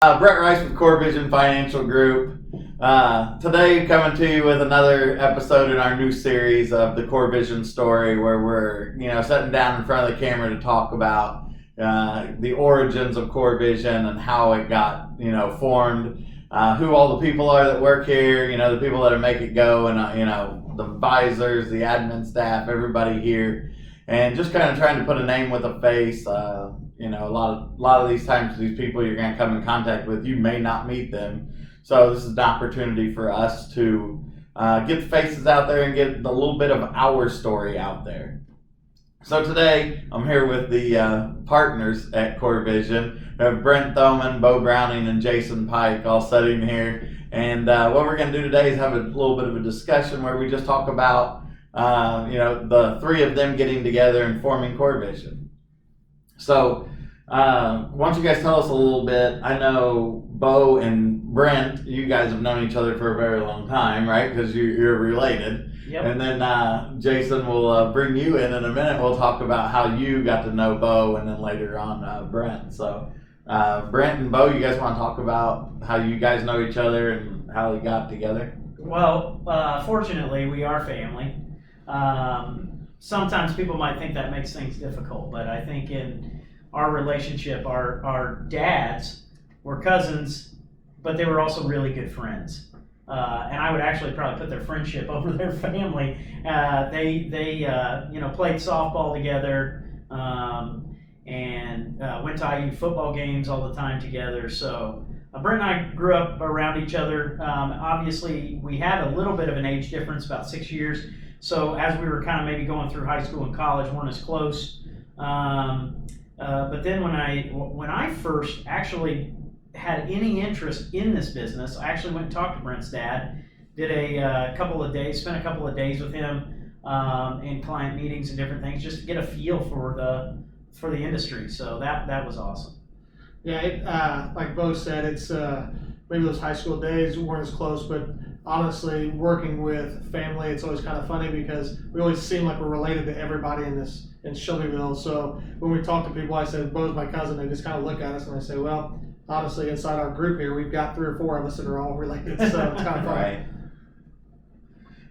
Brent Rice with coreVISION Financial Group. Today, coming to you with another episode in our new series of the coreVISION story, where we're sitting down in front of the camera to talk about the origins of coreVISION and how it got formed, who all the people are that work here, the people that make it go, and the advisors, the admin staff, everybody here, and just kind of trying to put a name with a face. A lot of these times, these people you're going to come in contact with, you may not meet them. So this is an opportunity for us to get the faces out there and get a little bit of our story out there. So today, I'm here with the partners at coreVISION. We have Brent Thoman, Bo Browning, and Jason Pike all sitting here. And what we're going to do today is have a little bit of a discussion where we just talk about the three of them getting together and forming coreVISION. So, why don't you guys tell us a little bit? I know Bo and Brent, you guys have known each other for a very long time, right? Because you're related. Yep. And then Jason will bring you in a minute. We'll talk about how you got to know Bo, and then later on Brent. So, Brent and Bo, you guys want to talk about how you guys know each other and how you got together? Well, fortunately, we are family. Sometimes people might think that makes things difficult, but I think in our relationship, our dads were cousins, but they were also really good friends. And I would actually probably put their friendship over their family. They played softball together, and went to IU football games all the time together. So Brent and I grew up around each other. Obviously, we had a little bit of an age difference, about 6 years. So as we were kind of maybe going through high school and college, weren't as close. But then when I first actually had any interest in this business, I actually went and talked to Brent's dad, did spent a couple of days with him in client meetings and different things, just to get a feel for the industry. So that was awesome. Yeah, like Bo said, it's maybe those high school days weren't as close, but honestly, working with family, it's always kind of funny because we always seem like we're related to everybody in Shelbyville. So when we talk to people, I said, Bo's my cousin. They just kind of look at us and they say, well, honestly, inside our group here, we've got 3 or 4 of us that are all related. So it's kind of funny. Right.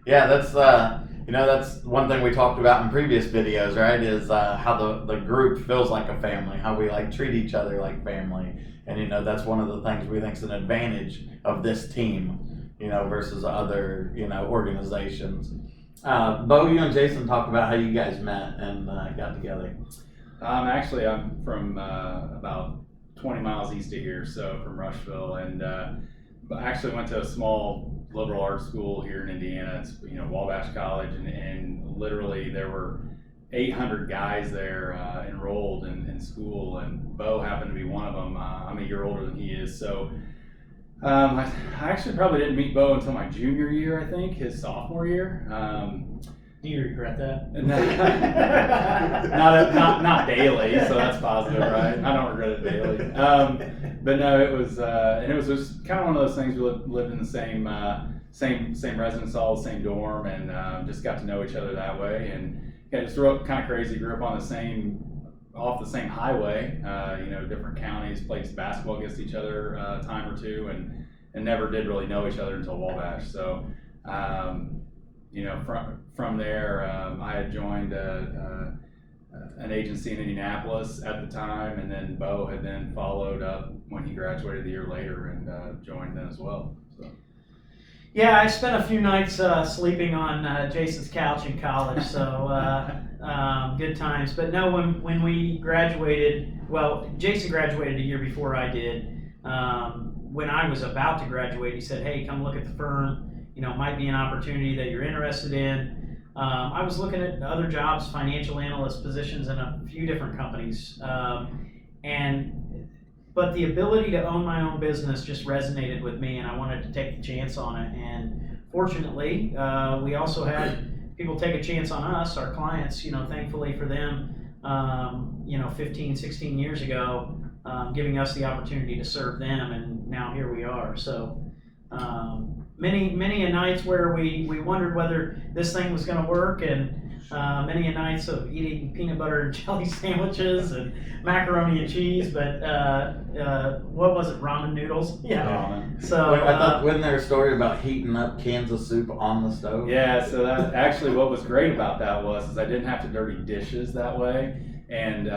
Yeah, that's that's one thing we talked about in previous videos, right? Is how the group feels like a family, how we treat each other like family, and that's one of the things we think is an advantage of this team, versus other organizations. Bo, you and Jason talked about how you guys met and got together. Actually, I'm from about 20 miles east of here, so from Rushville, and I actually went to a small liberal arts school here in Indiana. It's Wabash College, and literally there were 800 guys there enrolled in school, and Bo happened to be one of them. I'm a year older than he is, so I actually probably didn't meet Bo until my junior year, I think, his sophomore year. Do you regret that? Not daily, so that's positive, right? I don't regret it daily. But no, it was just kind of one of those things. We lived in the same residence hall, same dorm, and just got to know each other that way. And just kind of crazy. Grew up on off the same highway. Different counties, played basketball against each other a time or two, and never did really know each other until Wabash. So. From there, I had joined an agency in Indianapolis at the time, and then Bo had then followed up when he graduated the year later and joined then as well. So. Yeah, I spent a few nights sleeping on Jason's couch in college, so good times. But no, when we graduated, well, Jason graduated a year before I did. When I was about to graduate, he said, hey, come look at the firm. Might be an opportunity that you're interested in. I was looking at other jobs, financial analyst positions in a few different companies. But the ability to own my own business just resonated with me, and I wanted to take the chance on it. And fortunately, we also had people take a chance on us, our clients, thankfully for them, 15, 16 years ago, giving us the opportunity to serve them, and now here we are. So many a nights where we wondered whether this thing was going to work, and Many nights of eating peanut butter and jelly sandwiches and macaroni and cheese, but what was it? Ramen noodles? Yeah. Ramen. So I thought, wasn't there a story about heating up cans of soup on the stove? Yeah, so that actually what was great about that was I didn't have to dirty dishes that way, and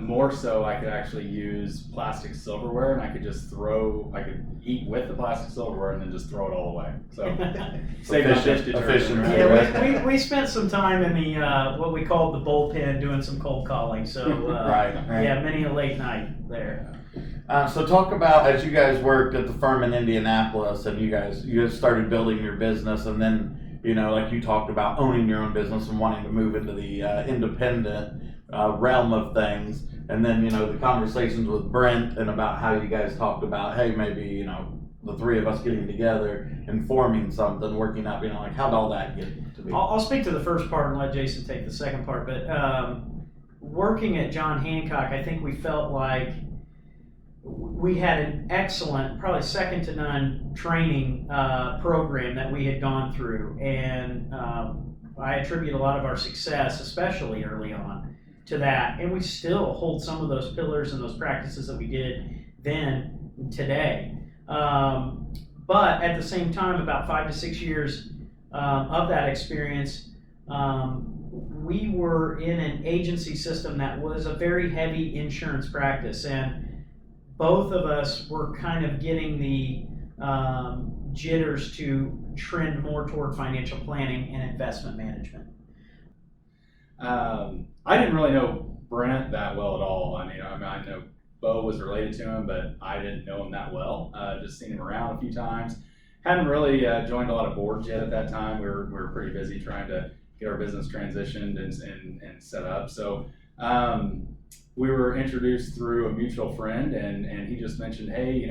more so I could actually use plastic silverware, and I could eat with the plastic silverware and then just throw it all away. So save my dish detergent. Efficient. Right? yeah, we spent some time in the what we called the bullpen doing some cold calling. So Right. yeah, many a late night there. So talk about, as you guys worked at the firm in Indianapolis and you guys started building your business, and then, like you talked about owning your own business and wanting to move into the independent realm of things. And then, the conversations with Brent and about how you guys talked about, hey, maybe, the three of us getting together and forming something, working out, like how'd all that get to be? I'll speak to the first part and let Jason take the second part. But working at John Hancock, I think we felt like we had an excellent, probably second to none training program that we had gone through. And I attribute a lot of our success, especially early on, to that. And we still hold some of those pillars and those practices that we did then today. But at the same time, about 5 to 6 years of that experience, we were in an agency system that was a very heavy insurance practice, and both of us were kind of getting the jitters to trend more toward financial planning and investment management. I didn't really know Brent that well at all. I know Bo was related to him, but I didn't know him that well. Just seen him around a few times. Hadn't really joined a lot of boards yet at that time. We were pretty busy trying to get our business transitioned and set up. So we were introduced through a mutual friend, and he just mentioned, hey,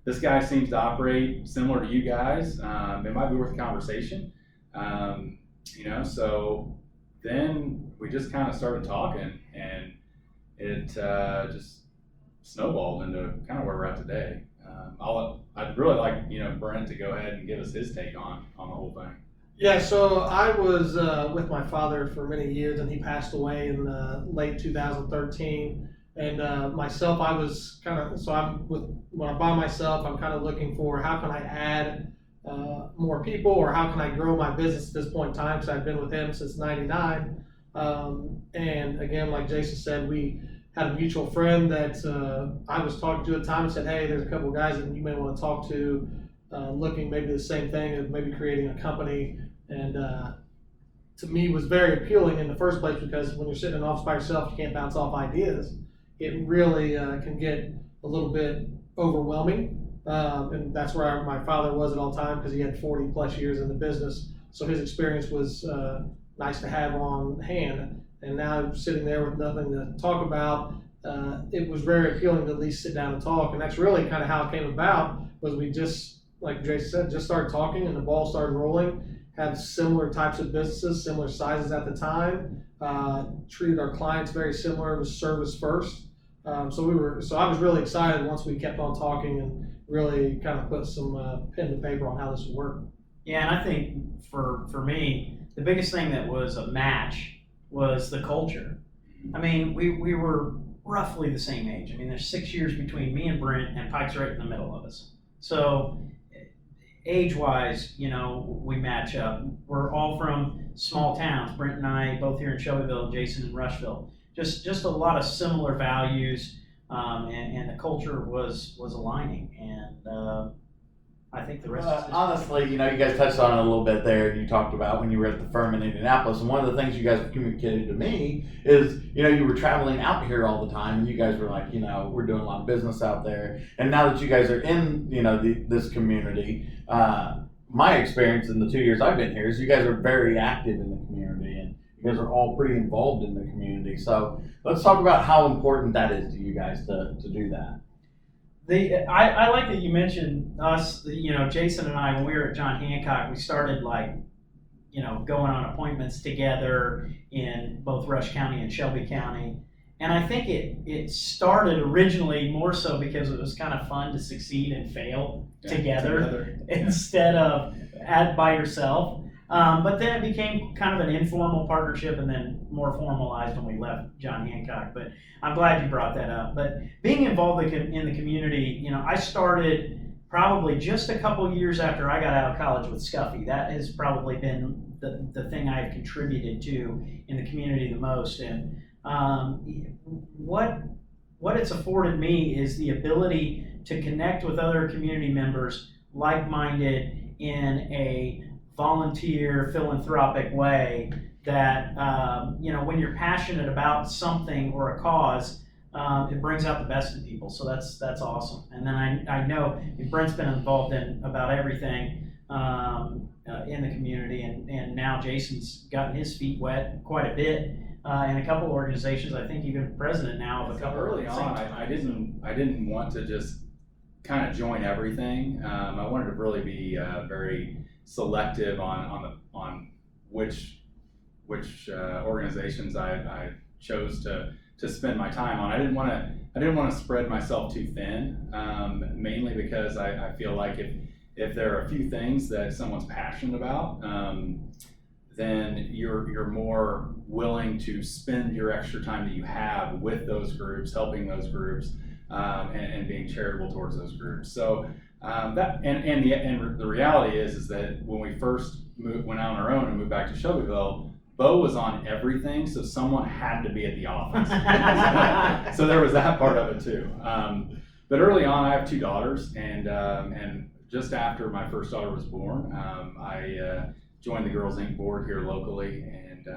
this guy seems to operate similar to you guys. It might be worth a conversation. So then we just kind of started talking, and it just snowballed into kind of where we're at today. I'd really like Brent to go ahead and give us his take on the whole thing. Yeah, so I was with my father for many years, and he passed away in late 2013. And myself, I was when I'm by myself, I'm kind of looking for how can I add more people, or how can I grow my business at this point in time, because I've been with him since '99. And again, like Jason said, we had a mutual friend that I was talking to at the time and said, hey, there's a couple of guys that you may want to talk to, looking maybe the same thing of maybe creating a company. And to me was very appealing in the first place, because when you're sitting in an office by yourself, you can't bounce off ideas. It really can get a little bit overwhelming. And that's where my father was at all time, because he had 40 plus years in the business. So his experience was nice to have on hand. And now sitting there with nothing to talk about, it was very appealing to at least sit down and talk. And that's really kind of how it came about, was we just, like Jason said, just started talking and the ball started rolling. Had similar types of businesses, similar sizes at the time, treated our clients very similar. It was service first. So I was really excited once we kept on talking and really kind of put some pen to paper on how this would work. Yeah, and I think for me, the biggest thing that was a match was the culture. I mean, we were roughly the same age. I mean, there's 6 years between me and Brent, and Pike's right in the middle of us. So age-wise, we match up. We're all from small towns. Brent and I both here in Shelbyville, and Jason in Rushville. Just a lot of similar values, and the culture was aligning. And I think the rest is honestly, you guys touched on it a little bit there, and you talked about when you were at the firm in Indianapolis. And one of the things you guys communicated to me is, you were traveling out here all the time, and you guys were like, we're doing a lot of business out there. And now that you guys are in, this community, my experience in the 2 years I've been here is you guys are very active in the community, and you guys are all pretty involved in the community. So let's talk about how important that is to you guys to do that. I like that you mentioned us, Jason and I, when we were at John Hancock, we started going on appointments together in both Rush County and Shelby County. And I think it started originally more so because it was kind of fun to succeed and fail together instead of by yourself. But then it became kind of an informal partnership and then more formalized when we left John Hancock. But I'm glad you brought that up. But being involved in the community, you know, I started probably just a couple years after I got out of college with Scuffy. That has probably been the thing I've contributed to in the community the most. And what it's afforded me is the ability to connect with other community members like-minded in a volunteer philanthropic way that you know, when you're passionate about something or a cause, it brings out the best in people. So that's awesome. And then I know Brent's been involved in about everything in the community, and now Jason's gotten his feet wet quite a bit in a couple of organizations. I think even president now of a couple. Early on, I didn't want to just kind of join everything. I wanted to really be very selective on which organizations I chose to spend my time on. I didn't want to spread myself too thin, mainly because I feel like if there are a few things that someone's passionate about, then you're more willing to spend your extra time that you have with those groups, helping those groups, and being charitable towards those groups. So the reality is that when we first went out on our own and moved back to Shelbyville, Bo was on everything, so someone had to be at the office. So there was that part of it too. But early on, I have two daughters, and just after my first daughter was born, I joined the Girls Inc. board here locally, and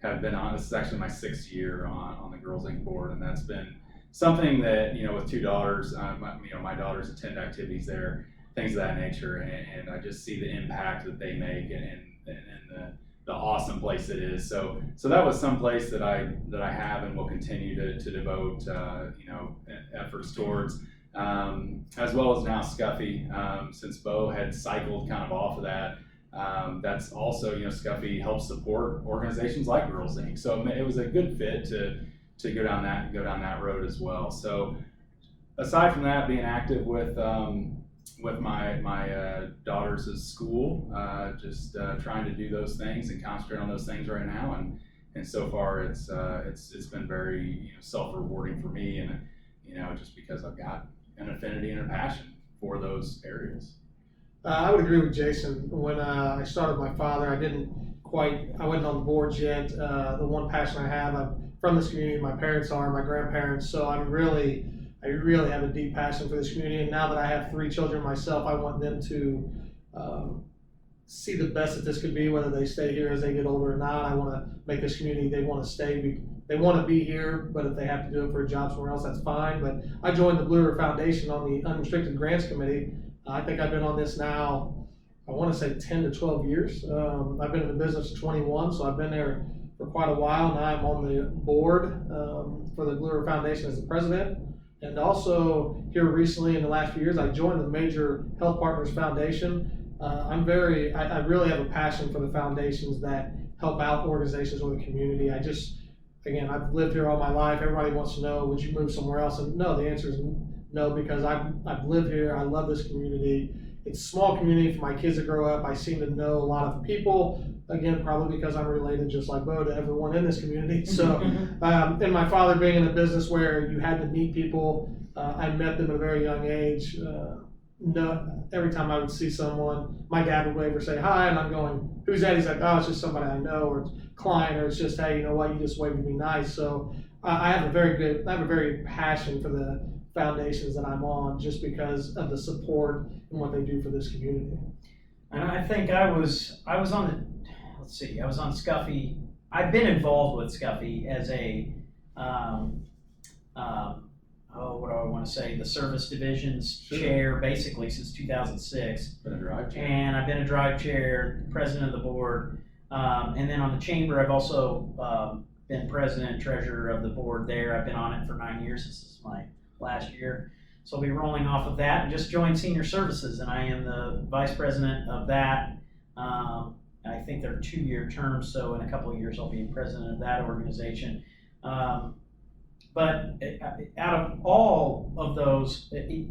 have been on. This is actually my 6th year on the Girls Inc. board, and that's been something that, you know, with two daughters, my daughters attend activities there, things of that nature, and I just see the impact that they make and the awesome place it is. So that was some place that I have and will continue to devote efforts towards, as well as now Scuffy. Since Beau had cycled kind of off of that, that's also, you know, Scuffy helps support organizations like Girls Inc. So it was a good fit to go down that road as well. So aside from that, being active with my daughter's school, just trying to do those things and concentrate on those things right now, and so far it's been very, you know, self-rewarding for me, and, you know, just because I've got an affinity and a passion for those areas. I would agree with Jason. When I started my father, I wasn't on the boards yet. The one passion I have, I'm from this community, my parents are, my grandparents, so I really have a deep passion for this community. And now that I have 3 children myself, I want them to see the best that this could be, whether they stay here as they get older or not. I want to make this community, they want to stay, they want to be here, but if they have to do it for a job somewhere else, that's fine. But I joined the Blue River Foundation on the Unrestricted Grants Committee. I think I've been on this now, I want to say 10 to 12 years. I've been in the business 21, so I've been there for quite a while. Now I'm on the board for the Blue River Foundation as the president. And also here recently in the last few years, I joined the Major Health Partners Foundation. I really have a passion for the foundations that help out organizations or the community. I've lived here all my life. Everybody wants to know, would you move somewhere else? And no, the answer is no, because I've lived here. I love this community. It's a small community for my kids to grow up. I seem to know a lot of people. Again, probably because I'm related, just like Beau, to everyone in this community. So, and my father being in a business where you had to meet people, I met them at a very young age. Every time I would see someone, my dad would wave or say hi, and I'm going, "Who's that?" He's like, "Oh, it's just somebody I know, or it's a client, or it's just, hey, you know what? You just waved to me nice." So, I have a very passion for the foundations that I'm on, just because of the support and what they do for this community. And I think I was on Scuffy. I've been involved with Scuffy as a, what do I want to say, the service division's chair, basically since 2006. Been a drive chair. And I've been a drive chair, president of the board. And then on the chamber, I've also been president and treasurer of the board there. I've been on it for 9 years. This is my last year. So I'll be rolling off of that and just joined senior services, and I am the vice president of that. I think they're 2-year terms, so in a couple of years I'll be president of that organization. But out of all of those, the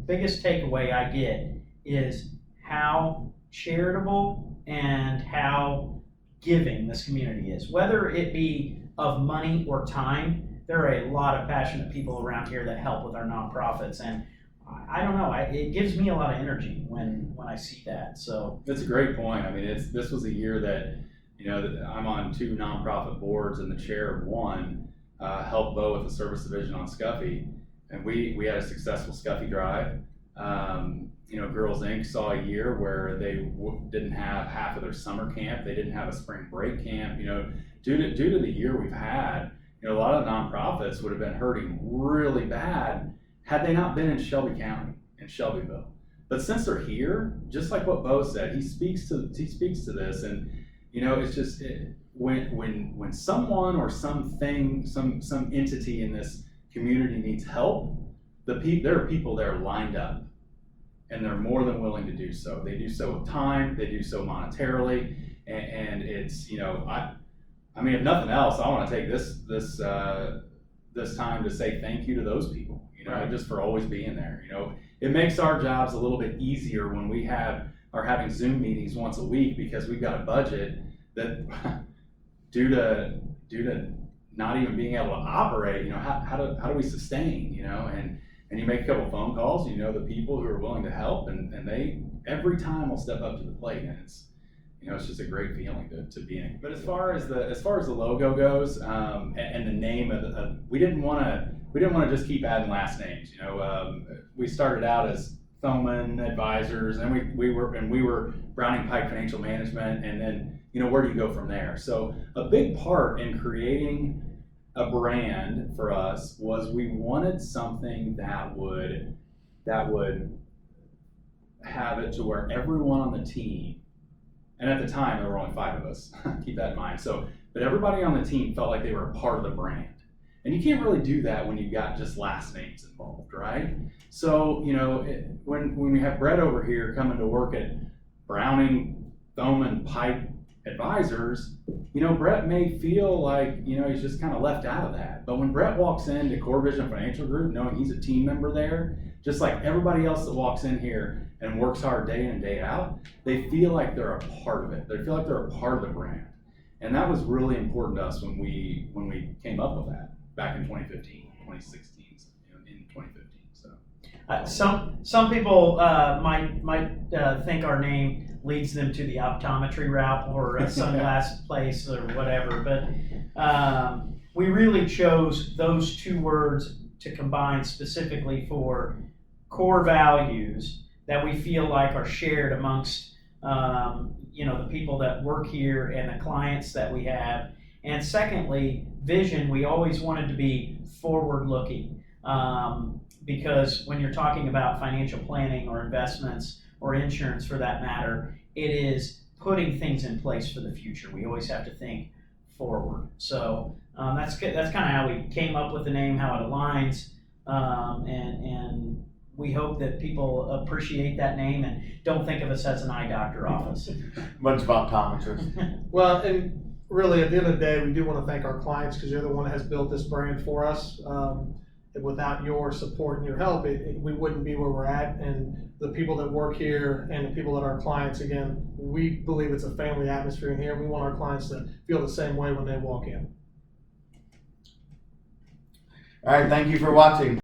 biggest takeaway I get is how charitable and how giving this community is. Whether it be of money or time, there are a lot of passionate people around here that help with our nonprofits, and I don't know, it gives me a lot of energy when I see that. So that's a great point. I mean, this was a year that, that I'm on 2 nonprofit boards and the chair of one, helped Bo with the service division on Scuffy, and we had a successful Scuffy drive. Girls Inc. saw a year where they didn't have half of their summer camp. They didn't have a spring break camp. Due to the year we've had, a lot of nonprofits would have been hurting really bad had they not been in Shelby County and Shelbyville. But since they're here, just like what Bo said, he speaks to this, and it's just when someone or something, some entity in this community needs help, there are people there lined up, and they're more than willing to do so. They do so with time, they do so monetarily, and it's I mean, if nothing else, I want to take this time to say thank you to those people. Just for always being there. It makes our jobs a little bit easier when we are having Zoom meetings once a week, because we've got a budget that due to not even being able to operate, how do we sustain, and you make a couple phone calls, the people who are willing to help, and they every time will step up to the plate, and it's just a great feeling to be in. But as far as the logo goes, and the name of we didn't want to just keep adding last names. We started out as Thoman Advisors, and we were Browning Pike Financial Management, and then where do you go from there? So a big part in creating a brand for us was we wanted something that would have it to where everyone on the team, and at the time there were only 5 of us, keep that in mind. But everybody on the team felt like they were a part of the brand. And you can't really do that when you've got just last names involved, right? So, when we have Brett over here coming to work at Browning, Thoman, Pike Advisors, Brett may feel like, he's just kind of left out of that. But when Brett walks into coreVISION Financial Group, knowing he's a team member there, just like everybody else that walks in here and works hard day in and day out, they feel like they're a part of it. They feel like they're a part of the brand. And that was really important to us when we came up with that back in 2015, 2016, in 2015. So some people might think our name leads them to the optometry route or a sunglass place or whatever, but we really chose those 2 words to combine specifically for core values that we feel like are shared amongst the people that work here and the clients that we have. And secondly, vision, we always wanted to be forward-looking, because when you're talking about financial planning or investments or insurance for that matter, it is putting things in place for the future. We always have to think forward. So that's kind of how we came up with the name, how it aligns, and we hope that people appreciate that name and don't think of us as an eye doctor office. Bunch of optometrists. Well, and really, at the end of the day, we do want to thank our clients, because you're the one that has built this brand for us. And without your support and your help, we wouldn't be where we're at. And the people that work here and the people that are clients, again, we believe it's a family atmosphere in here. We want our clients to feel the same way when they walk in. All right, thank you for watching.